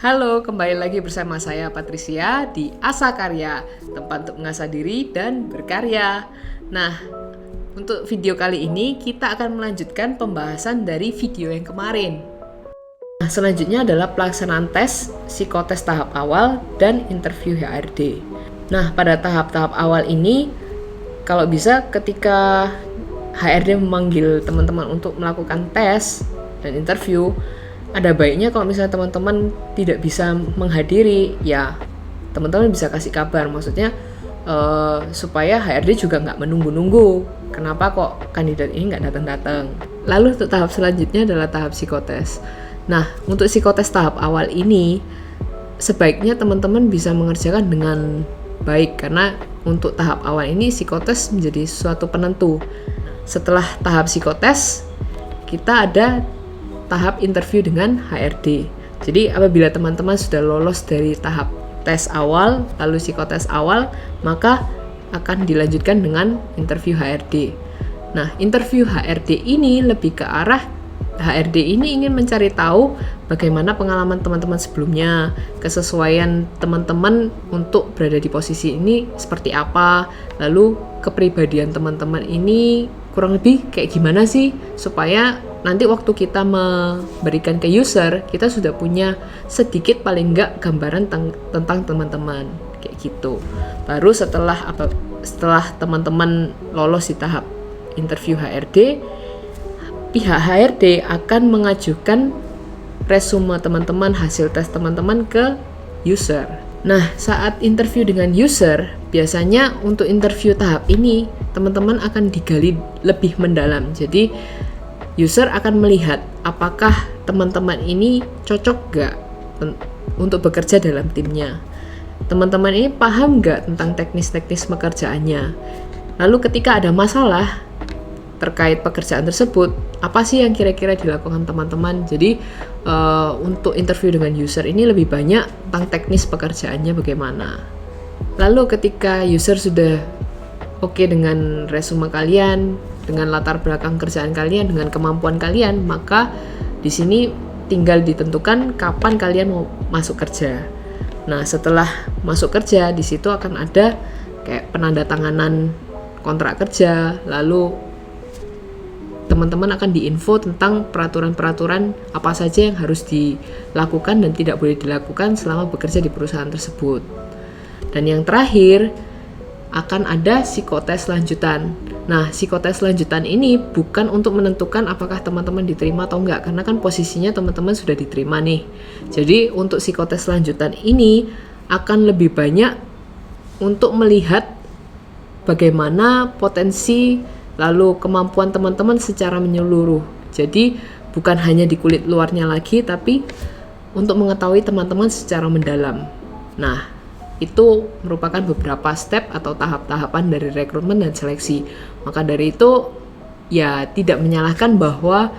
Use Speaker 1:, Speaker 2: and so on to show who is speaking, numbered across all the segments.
Speaker 1: Halo, kembali lagi bersama saya Patricia di Asa Karya, tempat untuk mengasah diri dan berkarya. Nah, untuk video kali ini kita akan melanjutkan pembahasan dari video yang kemarin. Nah, selanjutnya adalah pelaksanaan tes, psikotes tahap awal, dan interview HRD. Nah, pada tahap-tahap awal ini, kalau bisa ketika HRD memanggil teman-teman untuk melakukan tes dan interview, ada baiknya kalau misalnya teman-teman tidak bisa menghadiri, ya teman-teman bisa kasih kabar, maksudnya supaya HRD juga nggak menunggu-nunggu kenapa kok kandidat ini nggak datang-datang. Lalu untuk tahap selanjutnya adalah tahap psikotes. Nah, untuk psikotes tahap awal ini sebaiknya teman-teman bisa mengerjakan dengan baik, karena untuk tahap awal ini psikotes menjadi suatu penentu. Setelah tahap psikotes, kita ada tahap interview dengan HRD. Jadi apabila teman-teman sudah lolos dari tahap tes awal, lalu psikotes awal, maka akan dilanjutkan dengan interview HRD. Nah, interview HRD ini lebih ke arah HRD ini ingin mencari tahu bagaimana pengalaman teman-teman sebelumnya, kesesuaian teman-teman untuk berada di posisi ini seperti apa, lalu kepribadian teman-teman ini kurang lebih kayak gimana sih, supaya nanti waktu kita memberikan ke user, kita sudah punya sedikit paling enggak gambaran tentang teman-teman, kayak gitu. Baru setelah teman-teman lolos di tahap interview HRD, pihak HRD akan mengajukan resume teman-teman, hasil tes teman-teman ke user. Nah, saat interview dengan user, biasanya untuk interview tahap ini, teman-teman akan digali lebih mendalam. Jadi, user akan melihat apakah teman-teman ini cocok gak untuk bekerja dalam timnya. Teman-teman ini paham gak tentang teknis-teknis pekerjaannya. Lalu ketika ada masalah terkait pekerjaan tersebut, apa sih yang kira-kira dilakukan teman-teman. Jadi untuk interview dengan user ini lebih banyak tentang teknis pekerjaannya bagaimana. Lalu ketika user sudah oke dengan resume kalian, dengan latar belakang kerjaan kalian, dengan kemampuan kalian, maka di sini tinggal ditentukan kapan kalian mau masuk kerja. Nah, setelah masuk kerja, di situ akan ada kayak penandatanganan kontrak kerja, lalu teman-teman akan diinfo tentang peraturan-peraturan apa saja yang harus dilakukan dan tidak boleh dilakukan selama bekerja di perusahaan tersebut. Dan yang terakhir, akan ada psikotes lanjutan. Nah, psikotes lanjutan ini bukan untuk menentukan apakah teman-teman diterima atau enggak, karena kan posisinya teman-teman sudah diterima nih. Jadi untuk psikotes lanjutan ini akan lebih banyak untuk melihat bagaimana potensi lalu kemampuan teman-teman secara menyeluruh. Jadi bukan hanya di kulit luarnya lagi, tapi untuk mengetahui teman-teman secara mendalam. Nah, itu merupakan beberapa step atau tahap-tahapan dari rekrutmen dan seleksi. Maka dari itu, ya tidak menyalahkan bahwa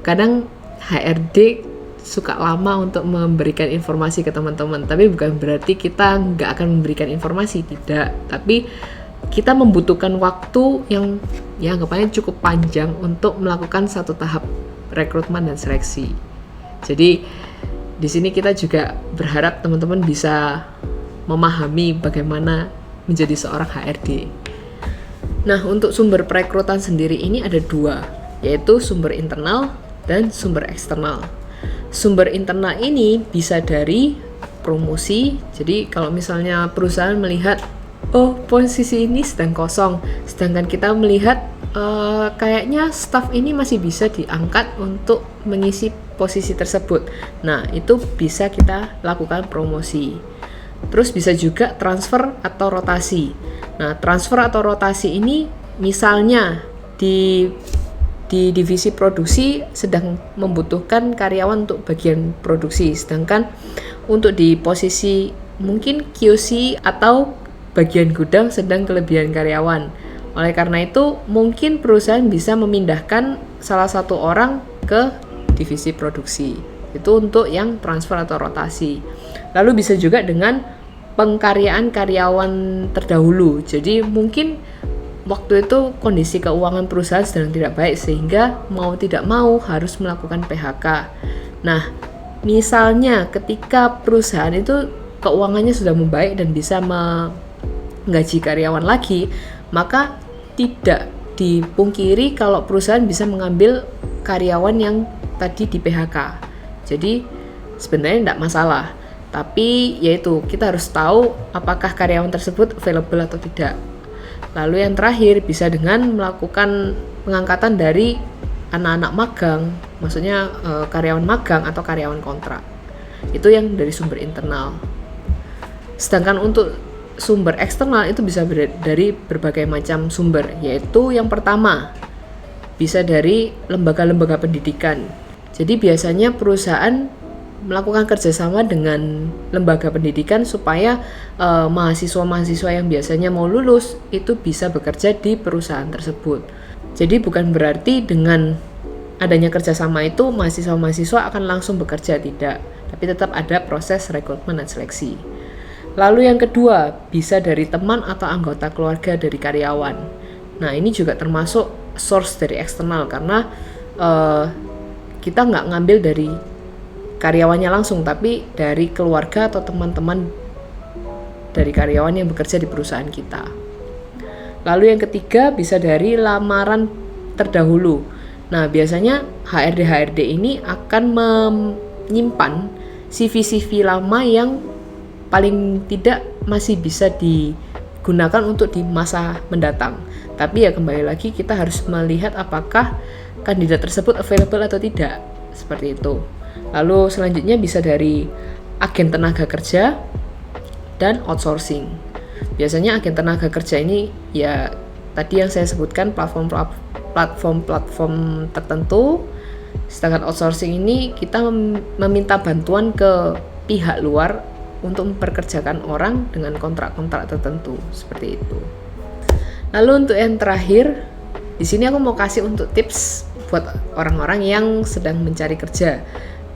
Speaker 1: kadang HRD suka lama untuk memberikan informasi ke teman-teman. Tapi bukan berarti kita nggak akan memberikan informasi, tidak. Tapi kita membutuhkan waktu yang ya anggapannya cukup panjang untuk melakukan satu tahap rekrutmen dan seleksi. Jadi di sini kita juga berharap teman-teman bisa memahami bagaimana menjadi seorang HRD. Nah, untuk sumber perekrutan sendiri ini ada dua, yaitu sumber internal dan sumber eksternal. Sumber internal ini bisa dari promosi. Jadi kalau misalnya perusahaan melihat posisi ini sedang kosong, sedangkan kita melihat kayaknya staff ini masih bisa diangkat untuk mengisi posisi tersebut. Nah, itu bisa kita lakukan promosi. Terus bisa juga transfer atau rotasi. Nah, transfer atau rotasi ini misalnya di divisi produksi sedang membutuhkan karyawan untuk bagian produksi, sedangkan untuk di posisi mungkin QC atau bagian gudang sedang kelebihan karyawan. Oleh karena itu, mungkin perusahaan bisa memindahkan salah satu orang ke divisi produksi. Itu untuk yang transfer atau rotasi. Lalu bisa juga dengan pengkaryaan karyawan terdahulu. Jadi mungkin waktu itu kondisi keuangan perusahaan sedang tidak baik, sehingga mau tidak mau harus melakukan PHK. Nah, Misalnya ketika perusahaan itu keuangannya sudah membaik dan bisa menggaji karyawan lagi, maka tidak dipungkiri kalau perusahaan bisa mengambil karyawan yang tadi di PHK. Jadi sebenarnya tidak masalah, tapi yaitu kita harus tahu apakah karyawan tersebut available atau tidak. Lalu yang terakhir bisa dengan melakukan pengangkatan dari anak-anak magang, maksudnya karyawan magang atau karyawan kontrak. Itu yang dari sumber internal. Sedangkan untuk sumber eksternal itu bisa dari berbagai macam sumber, yaitu yang pertama bisa dari lembaga-lembaga pendidikan. Jadi biasanya perusahaan melakukan kerjasama dengan lembaga pendidikan supaya mahasiswa-mahasiswa yang biasanya mau lulus itu bisa bekerja di perusahaan tersebut. Jadi bukan berarti dengan adanya kerjasama itu mahasiswa-mahasiswa akan langsung bekerja, tidak, tapi tetap ada proses rekrutmen dan seleksi. Lalu yang kedua, bisa dari teman atau anggota keluarga dari karyawan. Nah, ini juga termasuk source dari eksternal karena kita nggak ngambil dari karyawannya langsung, tapi dari keluarga atau teman-teman dari karyawan yang bekerja di perusahaan kita. Lalu yang ketiga, bisa dari lamaran terdahulu. Nah, biasanya HRD-HRD ini akan menyimpan CV-CV lama yang paling tidak masih bisa digunakan untuk di masa mendatang. Tapi ya kembali lagi kita harus melihat apakah kandidat tersebut available atau tidak, seperti itu. Lalu selanjutnya bisa dari agen tenaga kerja dan outsourcing. Biasanya agen tenaga kerja ini ya tadi yang saya sebutkan platform tertentu. Sedangkan outsourcing ini kita meminta bantuan ke pihak luar untuk memperkerjakan orang dengan kontrak-kontrak tertentu, seperti itu. Lalu untuk yang terakhir, di sini aku mau kasih untuk tips buat orang-orang yang sedang mencari kerja.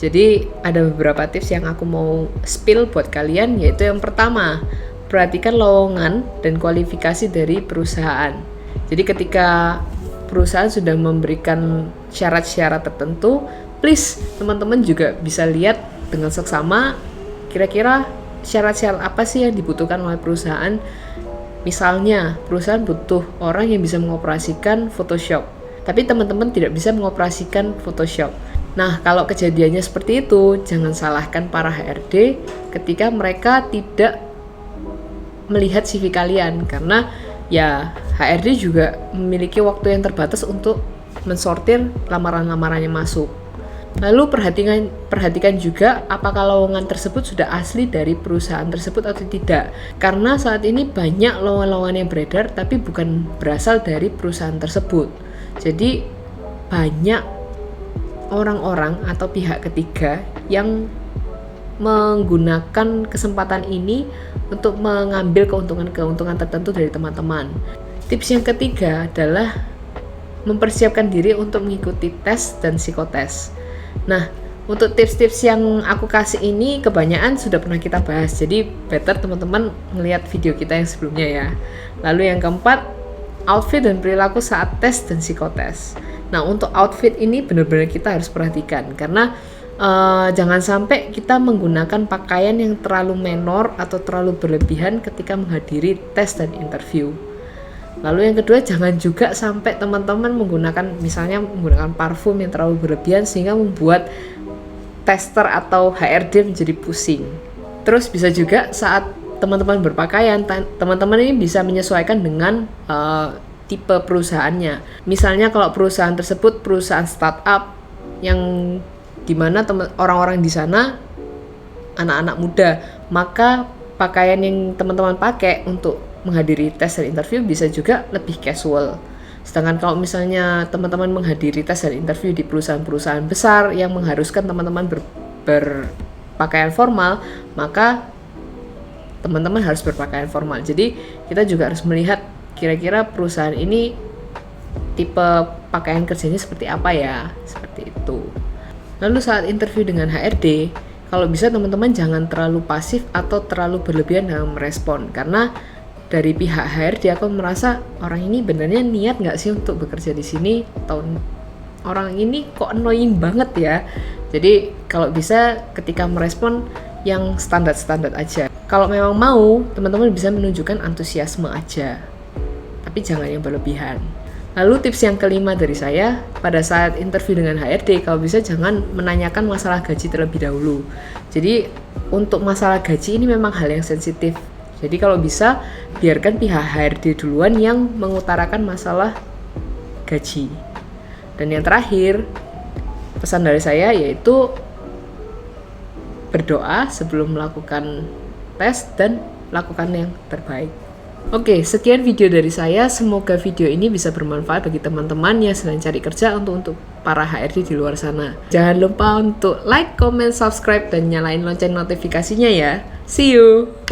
Speaker 1: Jadi ada beberapa tips yang aku mau spill buat kalian, yaitu yang pertama, perhatikan lowongan dan kualifikasi dari perusahaan. Jadi ketika perusahaan sudah memberikan syarat-syarat tertentu, please teman-teman juga bisa lihat dengan seksama kira-kira syarat-syarat apa sih yang dibutuhkan oleh perusahaan. Misalnya, perusahaan butuh orang yang bisa mengoperasikan Photoshop, tapi teman-teman tidak bisa mengoperasikan Photoshop. Nah, kalau kejadiannya seperti itu, jangan salahkan para HRD ketika mereka tidak melihat CV kalian, karena ya HRD juga memiliki waktu yang terbatas untuk mensortir lamaran-lamaran yang masuk. Lalu perhatikan juga apakah lowongan tersebut sudah asli dari perusahaan tersebut atau tidak. Karena saat ini banyak lowongan yang beredar tapi bukan berasal dari perusahaan tersebut. Jadi banyak orang-orang atau pihak ketiga yang menggunakan kesempatan ini untuk mengambil keuntungan-keuntungan tertentu dari teman-teman. Tips yang ketiga adalah mempersiapkan diri untuk mengikuti tes dan psikotes. Nah, untuk tips-tips yang aku kasih ini kebanyakan sudah pernah kita bahas, jadi better teman-teman melihat video kita yang sebelumnya ya. Lalu yang keempat, outfit dan perilaku saat tes dan psikotes. Nah, untuk outfit ini benar-benar kita harus perhatikan, karena jangan sampai kita menggunakan pakaian yang terlalu menor atau terlalu berlebihan ketika menghadiri tes dan interview. Lalu yang kedua, jangan juga sampai teman-teman misalnya menggunakan parfum yang terlalu berlebihan sehingga membuat tester atau HRD menjadi pusing. Terus bisa juga saat teman-teman berpakaian, teman-teman ini bisa menyesuaikan dengan tipe perusahaannya. Misalnya kalau perusahaan tersebut perusahaan startup yang dimana orang-orang di sana anak-anak muda, maka pakaian yang teman-teman pakai untuk menghadiri tes dan interview bisa juga lebih casual. Sedangkan kalau misalnya teman-teman menghadiri tes dan interview di perusahaan-perusahaan besar yang mengharuskan teman-teman berpakaian formal, maka teman-teman harus berpakaian formal. Jadi kita juga harus melihat kira-kira perusahaan ini tipe pakaian kerjanya seperti apa ya, seperti itu. Lalu saat interview dengan HRD, kalau bisa teman-teman jangan terlalu pasif atau terlalu berlebihan dalam merespon, karena dari pihak HRD aku merasa orang ini benernya niat nggak sih untuk bekerja di sini, atau orang ini kok annoying banget ya. Jadi kalau bisa ketika merespon yang standar-standar aja. Kalau memang mau, teman-teman bisa menunjukkan antusiasme aja, tapi jangan yang berlebihan. Lalu tips yang kelima dari saya, pada saat interview dengan HRD, kalau bisa jangan menanyakan masalah gaji terlebih dahulu. Jadi untuk masalah gaji ini memang hal yang sensitif. Jadi kalau bisa biarkan pihak HRD duluan yang mengutarakan masalah gaji. Dan yang terakhir, pesan dari saya yaitu berdoa sebelum melakukan tes dan lakukan yang terbaik. Oke, sekian video dari saya. Semoga video ini bisa bermanfaat bagi teman-teman yang sedang cari kerja untuk para HRD di luar sana. Jangan lupa untuk like, comment, subscribe, dan nyalain lonceng notifikasinya ya. See you!